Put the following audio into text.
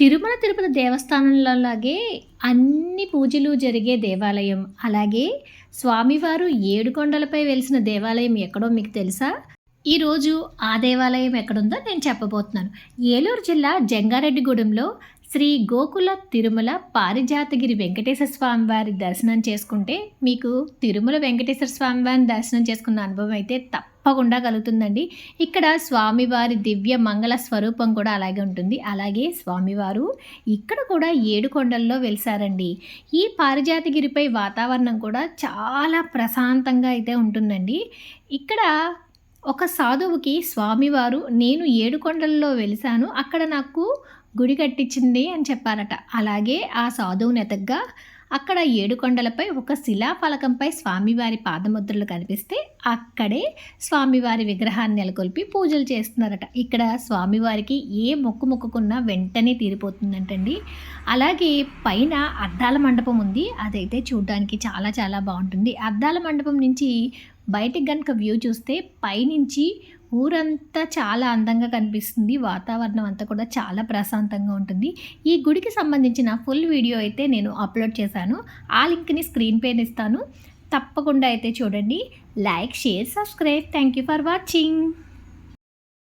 తిరుమల తిరుపతి దేవస్థానంలో లాగే అన్ని పూజలు జరిగే దేవాలయం. అలాగే స్వామివారు ఏడుకొండలపై వెలిసిన దేవాలయం ఎక్కడో మీకు తెలుసా? ఈరోజు ఆ దేవాలయం ఎక్కడుందో నేను చెప్పబోతున్నాను. ఏలూరు జిల్లా జంగారెడ్డిగూడెంలో శ్రీ గోకుల తిరుమల పారిజాతగిరి వెంకటేశ్వర స్వామి వారి దర్శనం చేసుకుంటే మీకు తిరుమల వెంకటేశ్వర స్వామి వారిని దర్శనం చేసుకున్న అనుభవం అయితే తప్పకుండా కలుగుతుందండి. ఇక్కడ స్వామివారి దివ్య మంగళ స్వరూపం కూడా అలాగే ఉంటుంది. అలాగే స్వామివారు ఇక్కడ కూడా 7 కొండల్లో వెలిసారండి. ఈ పారిజాతగిరిపై వాతావరణం కూడా చాలా ప్రశాంతంగా అయితే ఉంటుందండి. ఇక్కడ ఒక సాధువుకి స్వామివారు నేను 7 కొండల్లో వెలిసాను, అక్కడ నాకు గుడి కట్టించింది అని చెప్పారట. అలాగే ఆ సాధువుని ఎతగ్గా అక్కడ 7 కొండలపై ఒక శిలాఫలకంపై స్వామివారి పాదముద్రలు కనిపిస్తే అక్కడే స్వామివారి విగ్రహాన్ని నెలకొల్పి పూజలు చేస్తున్నారట. ఇక్కడ స్వామివారికి ఏ మొక్కు మొక్కుకున్నా వెంటనే తీరిపోతుందంటండి. అలాగే పైన అద్దాల మండపం ఉంది, అదైతే చూడడానికి చాలా చాలా బాగుంటుంది. అద్దాల మండపం నుంచి బయటికి గనుక వ్యూ చూస్తే పైనుంచి ఊరంతా చాలా అందంగా కనిపిస్తుంది. వాతావరణం అంతా కూడా చాలా ప్రశాంతంగా ఉంటుంది. ఈ గుడికి సంబంధించిన ఫుల్ వీడియో అయితే నేను అప్లోడ్ చేశాను. ఆ లింక్ని స్క్రీన్ పైన ఇస్తాను. తప్పకుండా అయితే చూడండి. Like, share, subscribe. Thank you for watching.